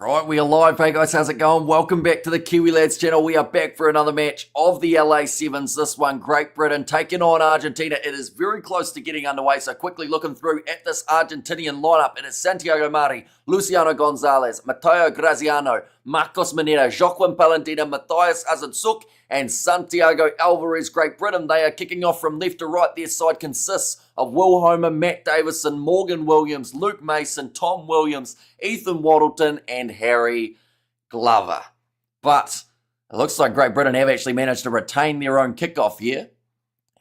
Right, we are live. Hey guys, how's it going? Welcome back to the Kiwi Lads channel. We are back for another match of the LA Sevens. This one, Great Britain taking on Argentina. It is very close to getting underway, so quickly looking through at this Argentinian lineup. It is Santiago Mari, Luciano Gonzalez, Matteo Graziano, Marcos Moneda, Joaquin Palladini, Matthias Azentsuk, and Santiago Alvarez. Great Britain, they are kicking off from left to right. Their side consists of Will Homer, Matt Davison, Morgan Williams, Luke Mason, Tom Williams, Ethan Waddleton, and Harry Glover. But it looks like Great Britain have actually managed to retain their own kickoff here.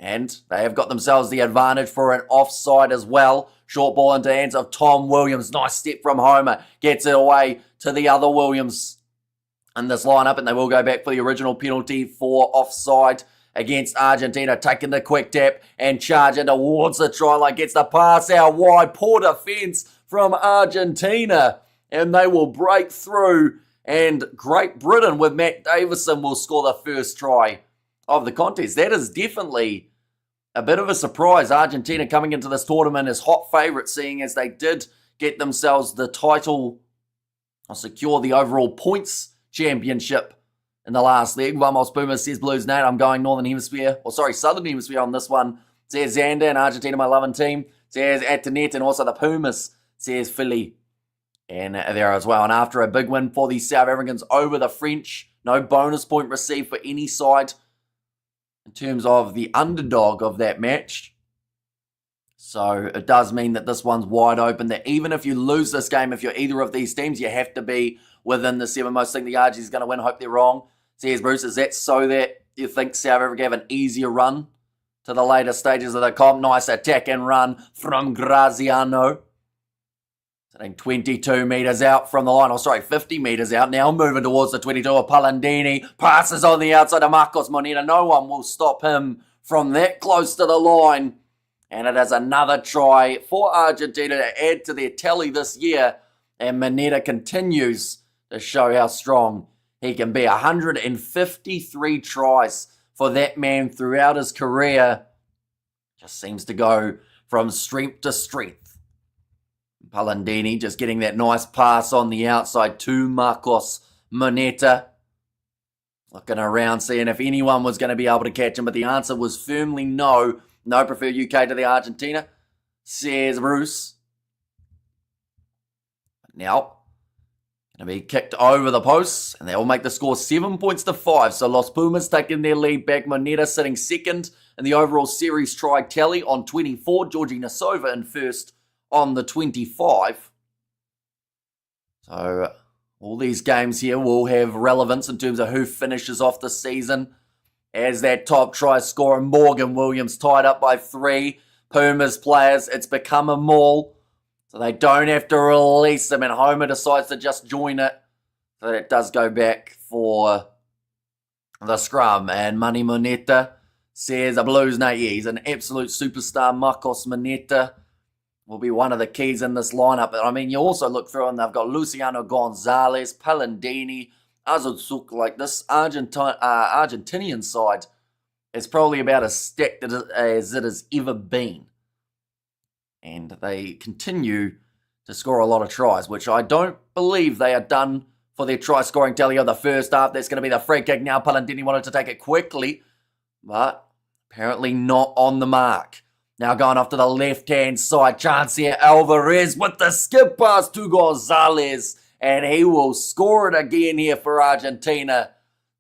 And they have got themselves the advantage for an offside as well. Short ball into hands of Tom Williams. Nice step from Homer. Gets it away to the other Williams in this lineup. And they will go back for the original penalty for offside against Argentina. Taking the quick tap and charging towards the try line. Gets the pass out wide. Poor defense from Argentina. And they will break through. And Great Britain with Matt Davison will score the first try of the contest. That is definitely a bit of a surprise. Argentina coming into this tournament as hot favourites, seeing as they did get themselves the title or secure the overall points championship in the last leg. Vamos Pumas, says Blues Nate. I'm going Southern Hemisphere on this one. Says Xander and Argentina, my loving team. Says Atanet and also the Pumas, says Philly. And there as well. And after a big win for the South Africans over the French, no bonus point received for any side in terms of the underdog of that match. So it does mean that this one's wide open, that even if you lose this game, if you're either of these teams, you have to be within the seven. Most think the Argies going to win. Hope they're wrong. Says Bruce, is that so that you think South Africa have an easier run to the later stages of the comp? Nice attack and run from Graziano. Sitting 22 metres out from the line. 50 metres out now. Moving towards the 22 of Palladini. Passes on the outside of Marcos Moneda. No one will stop him from that close to the line. And it is another try for Argentina to add to their tally this year. And Moneda continues to show how strong he can be. 153 tries for that man throughout his career. Just seems to go from strength to strength. Palladini just getting that nice pass on the outside to Marcos Moneda. Looking around, seeing if anyone was going to be able to catch him, but the answer was firmly no. No, prefer UK to the Argentina, says Bruce. Now, going to be kicked over the posts, and they will make the score 7 points to 5. So Los Pumas taking their lead back. Moneda sitting second in the overall series try tally on 24. Georgie Nasova in first on the 25. So all these games here will have relevance in terms of who finishes off the season as that top try scorer. Morgan Williams tied up by 3. Pumas players, it's become a maul, so they don't have to release him, and Homer decides to just join it. So that does go back for the scrum. And Money Moneta says a Blues Nate, yeah, he's an absolute superstar. Marcos Moneta will be one of the keys in this lineup. But I mean, you also look through and they've got Luciano Gonzalez, Palladini, Azentsuk. Like this Argentinian side is probably about as stacked as it has ever been. And they continue to score a lot of tries, which I don't believe they are done for their try scoring tally of the first half. That's going to be the free kick now. Palladini wanted to take it quickly, but apparently not on the mark. Now going off to the left-hand side. Chance here. Alvarez with the skip pass to Gonzalez. And he will score it again here for Argentina.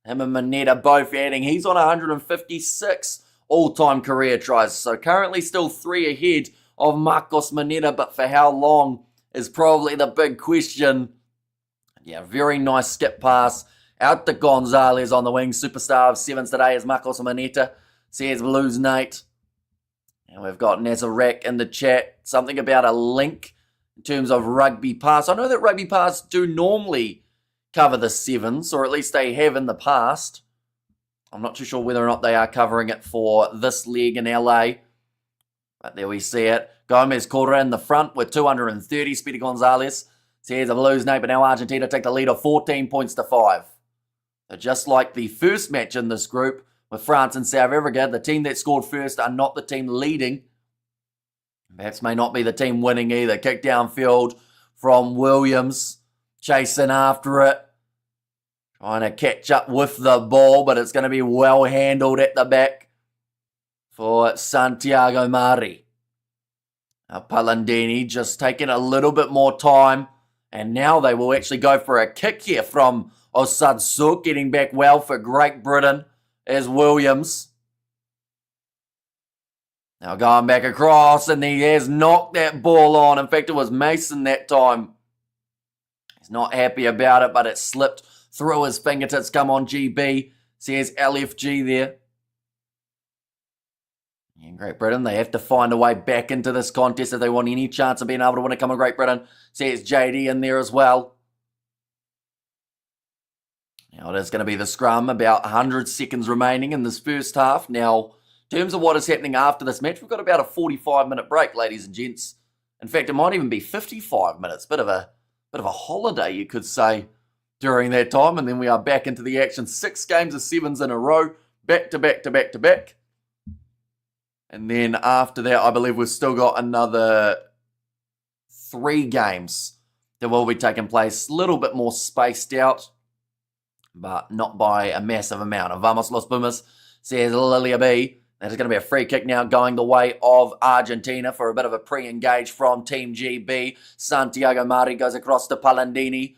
Him and Moneda both adding. He's on 156 all-time career tries. So currently still 3 ahead of Marcos Moneda. But for how long is probably the big question. Yeah, very nice skip pass out to Gonzalez on the wing. Superstar of Sevens today is Marcos Moneda. Says Blues Nate. And we've got Nazarek in the chat. Something about a link in terms of Rugby Pass. I know that Rugby Pass do normally cover the Sevens, or at least they have in the past. I'm not too sure whether or not they are covering it for this leg in LA. But there we see it. Gomez Correa in the front with 230. Speedy Gonzalez says a Blues Nate, but now Argentina take the lead of 14 points to 5. So just like the first match in this group, with France and South Africa, the team that scored first are not the team leading. Perhaps may not be the team winning either. Kick downfield from Williams. chasing after it. Trying to catch up with the ball, but it's going to be well handled at the back for Santiago Mari. Now Palandini just taking a little bit more time. And now they will actually go for a kick here from Osadsuk, getting back well for Great Britain as Williams. Now going back across, and he has knocked that ball on. In fact, it was Mason that time. He's not happy about it, but it slipped through his fingertips. Come on, GB. Says LFG there. And Great Britain, they have to find a way back into this contest if they want any chance of being able to win it. Come on, Great Britain. Says JD in there as well. Now it is going to be the scrum. About 100 seconds remaining in this first half. Now, in terms of what is happening after this match, we've got about a 45-minute break, ladies and gents. In fact, it might even be 55 minutes. Bit of a holiday, you could say, during that time. And then we are back into the action. 6 games of sevens in a row. Back to back to back to back. And then after that, I believe we've still got another 3 games that will be taking place. A little bit more spaced out, but not by a massive amount. Vamos los Pumas, says Lilia B. That is going to be a free kick now going the way of Argentina for a bit of a pre-engage from Team GB. Santiago Mari goes across to Palandini.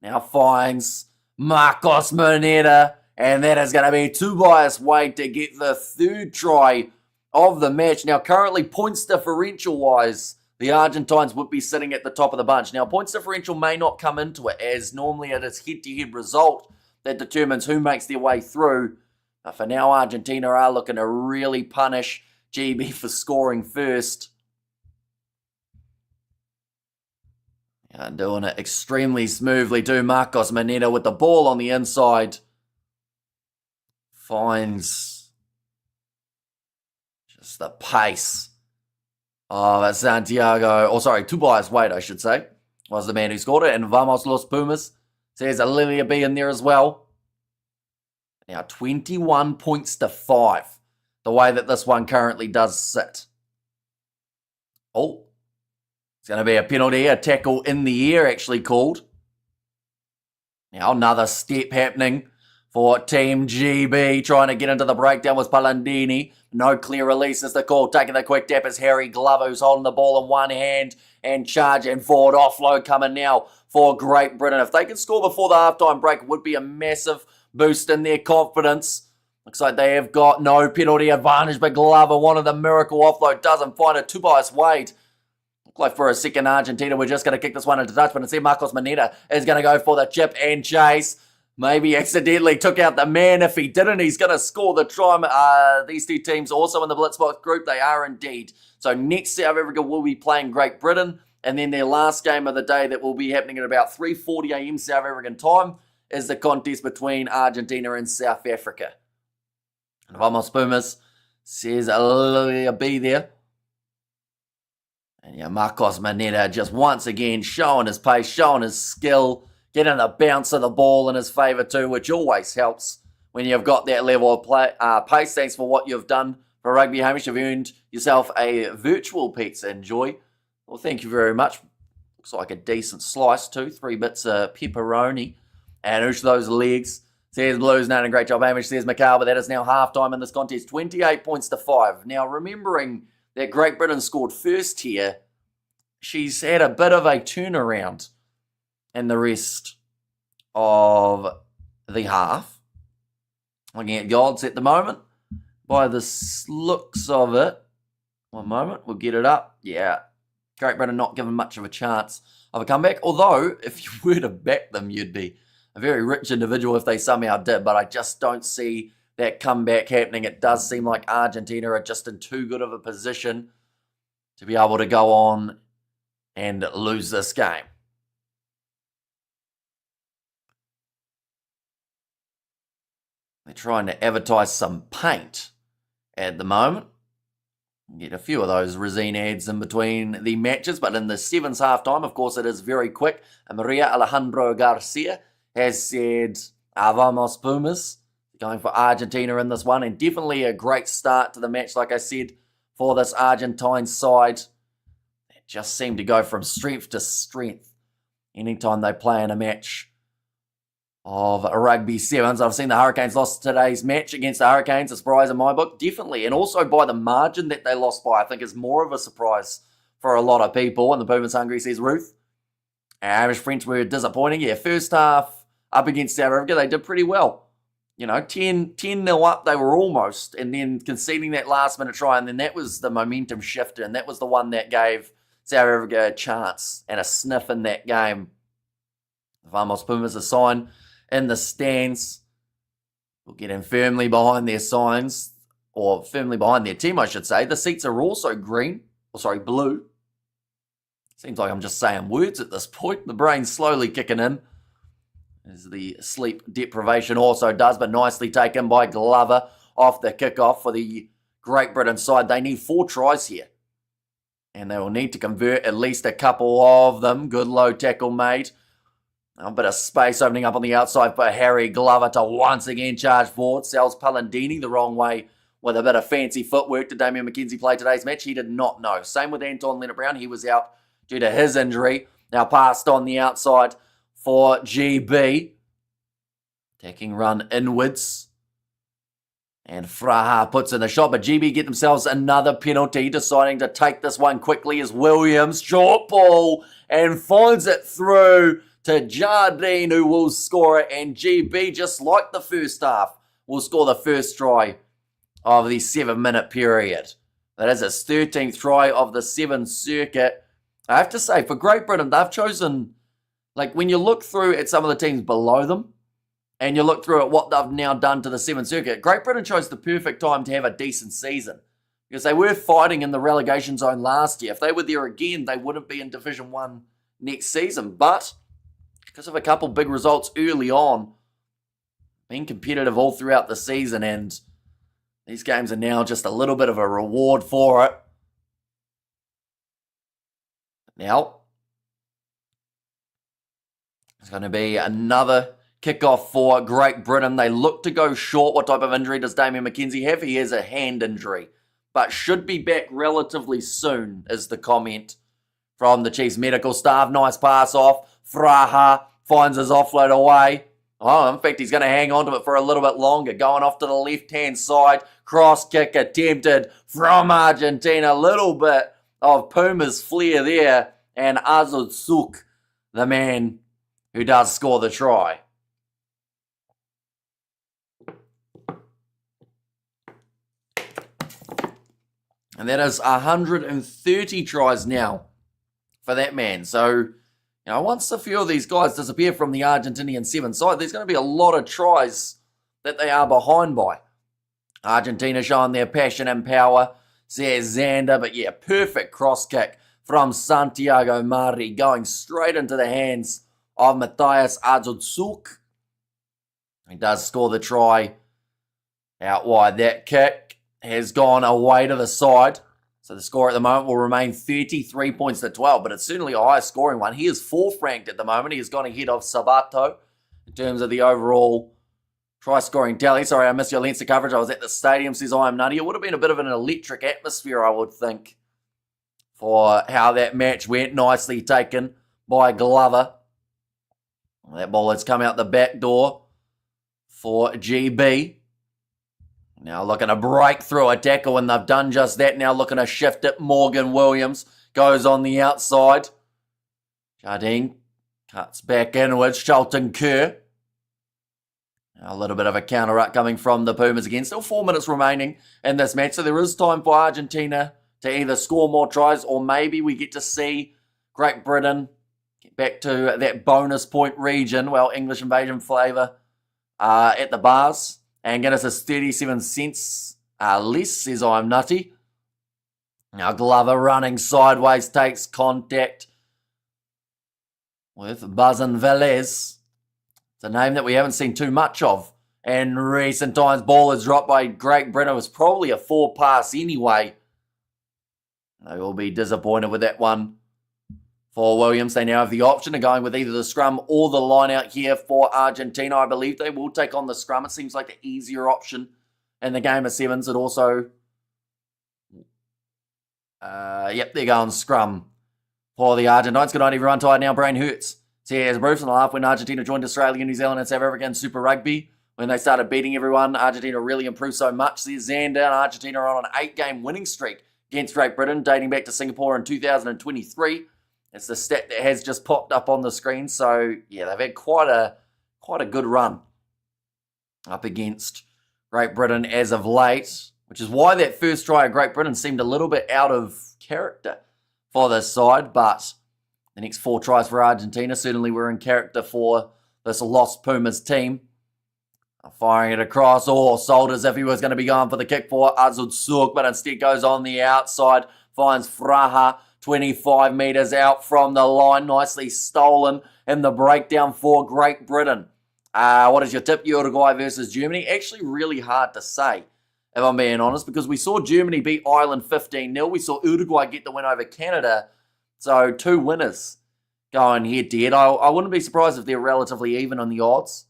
Now finds Marcos Moneta. And that is going to be Tobias Wade to get the 3rd try of the match. Now, currently, points differential-wise, the Argentines would be sitting at the top of the bunch. Now, points differential may not come into it, as normally it is head-to-head result that determines who makes their way through. But for now, Argentina are looking to really punish GB for scoring first. And doing it extremely smoothly too. Marcos Moneta with the ball on the inside. Finds just the pace of Tobias Wade, I should say, was the man who scored it. And Vamos los Pumas, says Lilia B in there as well. Now 21 points to 5, the way that this one currently does sit. Oh, it's going to be a penalty, a tackle in the air actually called. Now another step happening for Team GB, trying to get into the breakdown was Palandini. No clear release is the call. Taking the quick tap is Harry Glover, who's holding the ball in one hand and charging forward. Offload coming now for Great Britain. If they can score before the halftime break, it would be a massive boost in their confidence. Looks like they have got no penalty advantage, but Glover wanted the miracle offload. Doesn't find it. Tobias Wade. Look like for a second, Argentina, we're just going to kick this one into touch, but instead Marcos Moneta is going to go for the chip and chase. Maybe accidentally took out the man. If he didn't, he's going to score the try. These 2 teams also in the Blitzbox group. They are indeed. So next, South Africa will be playing Great Britain. And then their last game of the day that will be happening at about 3:40 a.m. South African time is the contest between Argentina and South Africa. And Vamos Pumas, says Lilia B there. And yeah, Marcos Moneta just once again showing his pace, showing his skill. Getting the bounce of the ball in his favour too, which always helps when you've got that level of pace. Thanks for what you've done for Rugby, Hamish. You've earned yourself a virtual pizza. Enjoy. Well, thank you very much. Looks like a decent slice too. 3 bits of pepperoni. And who's those legs? Says Blues, done a great job, Hamish. Says McCall, but that is now halftime in this contest. 28 points to 5. Now, remembering that Great Britain scored first here, she's had a bit of a turnaround and the rest of the half. Looking at the odds at the moment, by the looks of it, one moment, we'll get it up. Yeah, Great Britain not given much of a chance of a comeback. Although, if you were to back them, you'd be a very rich individual if they somehow did. But I just don't see that comeback happening. It does seem like Argentina are just in too good of a position to be able to go on and lose this game. They're trying to advertise some paint at the moment. Get a few of those resin ads in between the matches, but in the sevens halftime, of course, it is very quick. And Maria Alejandro Garcia has said, Vamos Pumas, going for Argentina in this one, and definitely a great start to the match, like I said, for this Argentine side. It just seemed to go from strength to strength anytime they play in a match of Rugby Sevens. I've seen the Hurricanes lost today's match against the Hurricanes, a surprise in my book, definitely. And also by the margin that they lost by, I think is more of a surprise for a lot of people. And the Pumas hungry, says Ruth. Irish French were disappointing. Yeah, first half up against South Africa, they did pretty well. 10-0 up, they were almost, and then conceding that last minute try, and then that was the momentum shifter, and that was the one that gave South Africa a chance and a sniff in that game. Vamos Pumas a sign in the stands. We'll get in firmly behind their signs, or firmly behind their team, I should say. The seats are also blue. Seems like I'm just saying words at this point. The brain's slowly kicking in, as the sleep deprivation also does, but nicely taken by Glover off the kickoff for the Great Britain side. They need 4 tries here, and they will need to convert at least a couple of them. Good low tackle made. A bit of space opening up on the outside for Harry Glover to once again charge forward. Sells Palandini the wrong way with a bit of fancy footwork. Did Damian McKenzie play today's match? He did not know. Same with Anton Leonard-Brown. He was out due to his injury. Now passed on the outside for GB. Taking run inwards. And Fraha puts in the shot, but GB get themselves another penalty, deciding to take this one quickly as Williams, short ball, and finds it through to Jardine, who will score it, and GB, just like the first half, will score the first try of the 7-minute period. That is his 13th try of the 7 circuit. I have to say, for Great Britain, they've chosen, when you look through at some of the teams below them, and you look through at what they've now done to the 7 circuit, Great Britain chose the perfect time to have a decent season. Because they were fighting in the relegation zone last year. If they were there again, they wouldn't be in Division 1 next season. But because of a couple big results early on, being competitive all throughout the season, and these games are now just a little bit of a reward for it. Now, it's going to be another kickoff for Great Britain. They look to go short. What type of injury does Damian McKenzie have? He has a hand injury, but should be back relatively soon, is the comment from the Chiefs medical staff. Nice pass off. Fraha finds his offload away. Oh, in fact, he's going to hang on to it for a little bit longer. Going off to the left-hand side. Cross kick attempted from Argentina. A little bit of Pumas flair there. And Azud Suk, the man who does score the try. And that is 130 tries now for that man. So, once a few of these guys disappear from the Argentinian 7 side, there's going to be a lot of tries that they are behind by. Argentina showing their passion and power, says Xander. But yeah, perfect cross kick from Santiago Mari, going straight into the hands of Matthias Azutsuk. He does score the try out wide. That kick has gone away to the side. So the score at the moment will remain 33 points to 12, but it's certainly a high scoring one. He is 4th ranked at the moment. He has gone ahead of Sabato in terms of the overall try scoring tally. Sorry, I missed your Leinster coverage. I was at the stadium, says I am nutty. It would have been a bit of an electric atmosphere, I would think, for how that match went. Nicely taken by Glover. That ball has come out the back door for GB. Now looking to break through a tackle, and they've done just that. Now looking to shift it. Morgan Williams goes on the outside. Jardine cuts back inwards. Shelton Kerr. Now a little bit of a counter-up coming from the Pumas again. Still 4 minutes remaining in this match, so there is time for Argentina to either score more tries, or maybe we get to see Great Britain get back to that bonus point region. Well, English invasion flavour at the bars. And get us a 37 cents less, says I'm nutty. Now Glover running sideways, takes contact with Bazin Velez. It's a name that we haven't seen too much of in recent times. Ball is dropped by Great Britain. It was probably a 4 pass anyway. They will be disappointed with that one for Williams. They now have the option of going with either the scrum or the line out here for Argentina. I believe they will take on the scrum. It seems like the easier option in the game of sevens. It also, they're going scrum for the Argentines. Good night, everyone. Tired now. Brain hurts. Says Bruce on the half when Argentina joined Australia, New Zealand, and South Africa in Super Rugby. When they started beating everyone, Argentina really improved so much. Says Xander, and Argentina are on an 8-game winning streak against Great Britain, dating back to Singapore in 2023. It's the stat that has just popped up on the screen. So, yeah, they've had quite a good run up against Great Britain as of late, which is why that first try of Great Britain seemed a little bit out of character for this side, but the next 4 tries for Argentina certainly were in character for this lost Pumas team. Firing it across, sold as if he was going to be going for the kick for Azud Suk, but instead goes on the outside, finds Fraha 25 metres out from the line, nicely stolen in the breakdown for Great Britain. What is your tip? Uruguay versus Germany? Actually really hard to say, if I'm being honest, because we saw Germany beat Ireland 15-0. We saw Uruguay get the win over Canada. So 2 winners going head-to-head. I wouldn't be surprised if they're relatively even on the odds.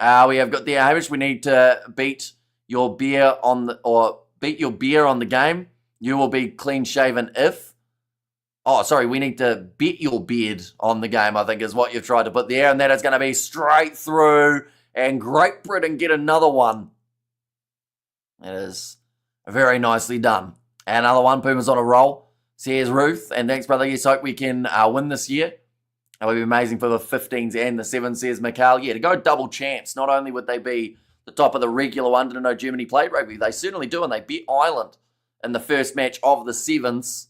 We have got the Hamish. We need to beat your beer on the game. You will be clean shaven if. We need to bet your beard on the game, I think is what you've tried to put there. And that is going to be straight through. And Great Britain get another one. It is very nicely done. Another one. Pumas on a roll. Says Ruth. And thanks, brother. Yes, hope we can win this year. It would be amazing for the 15s and the 7s, says Mikhail. Yeah, to go double champs. Not only would they be the top of the regular one, didn't know Germany played rugby. They certainly do, and they beat Ireland in the first match of the 7s.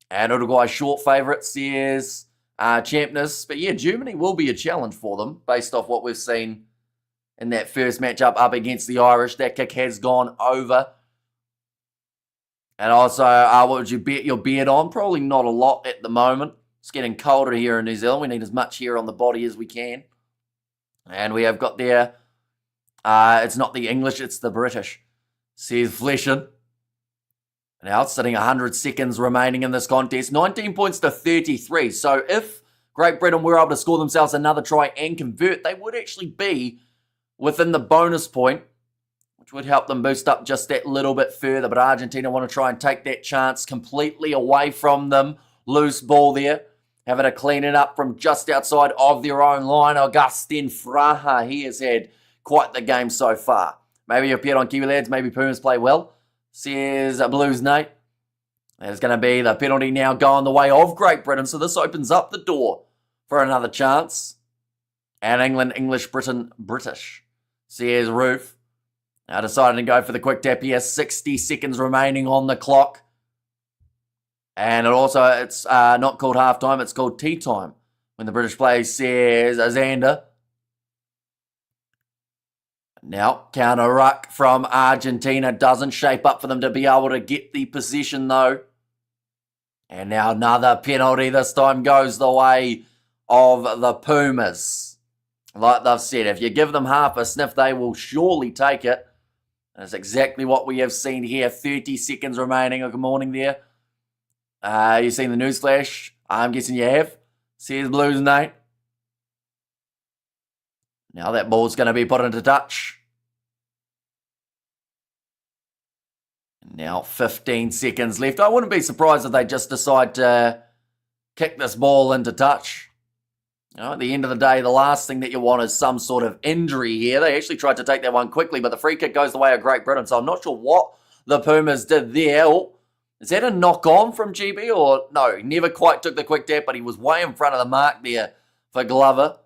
And Uruguay short favourite, says Champness. But yeah, Germany will be a challenge for them, based off what we've seen in that first matchup up against the Irish. That kick has gone over. And also, what would you bet your beard on? Probably not a lot at the moment. It's getting colder here in New Zealand. We need as much hair on the body as we can. And we have got there, it's not the English, it's the British, says Fleshin. Now it's sitting 100 seconds remaining in this contest. 19 points to 33. So if Great Britain were able to score themselves another try and convert, they would actually be within the bonus point, which would help them boost up just that little bit further. But Argentina want to try and take that chance completely away from them. Loose ball there. Having to clean it up from just outside of their own line. Augustin Fraha, he has had quite the game so far. Maybe you appeared on Kiwi Lads, maybe Pumas play well, says Blues Nate. There's going to be the penalty now going the way of Great Britain, so this opens up the door for another chance. And England, English, Britain, British, says Roof. Now deciding to go for the quick tap here. 60 seconds remaining on the clock. And it's not called halftime, it's called tea time. When the British play, says Xander. Now, counter ruck from Argentina doesn't shape up for them to be able to get the possession though. And now another penalty. This time goes the way of the Pumas. Like they've said, if you give them half a sniff, they will surely take it. That's exactly what we have seen here. 30 seconds remaining. Good morning there. You seen the news flash? I'm guessing you have. Says Blues Nate. Now that ball's going to be put into touch. Now 15 seconds left. I wouldn't be surprised if they just decide to kick this ball into touch. At the end of the day, the last thing that you want is some sort of injury here. They actually tried to take that one quickly, but the free kick goes the way of Great Britain. So I'm not sure what the Pumas did there. Is that a knock-on from GB? Or no, he never quite took the quick tap, but he was way in front of the mark there for Glover.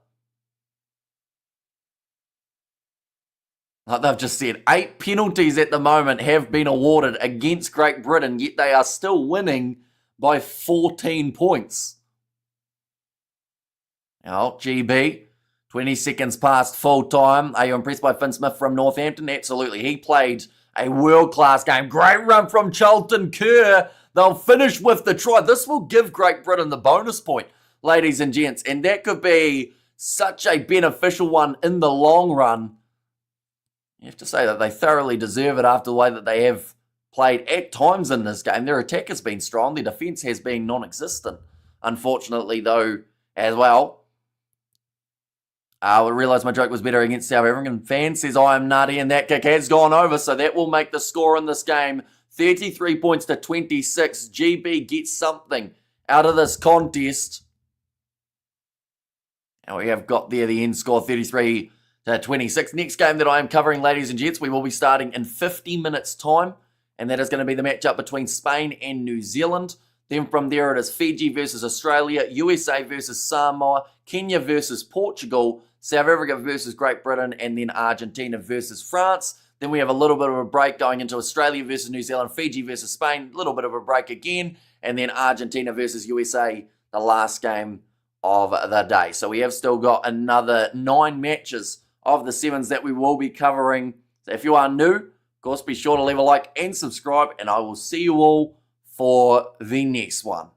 Like they've just said, 8 penalties at the moment have been awarded against Great Britain, yet they are still winning by 14 points. Now, GB, 20 seconds past full time. Are you impressed by Finn Smith from Northampton? Absolutely. He played a world-class game. Great run from Charlton Kerr. They'll finish with the try. This will give Great Britain the bonus point, ladies and gents. And that could be such a beneficial one in the long run. You have to say that they thoroughly deserve it after the way that they have played at times in this game. Their attack has been strong. Their defence has been non-existent. Unfortunately, though, as well. I realised my joke was better against South African. Fan says I am nutty, and that kick has gone over, so that will make the score in this game 33 points to 26. GB gets something out of this contest. And we have got there the end score 33-26. Next game that I am covering, ladies and gents, we will be starting in 50 minutes' time. And that is going to be the matchup between Spain and New Zealand. Then from there it is Fiji versus Australia, USA versus Samoa, Kenya versus Portugal, South Africa versus Great Britain, and then Argentina versus France. Then we have a little bit of a break going into Australia versus New Zealand, Fiji versus Spain, a little bit of a break again, and then Argentina versus USA, the last game of the day. So we have still got another 9 matches of the Sevens that we will be covering. So if you are new, of course, be sure to leave a like and subscribe, and I will see you all for the next one.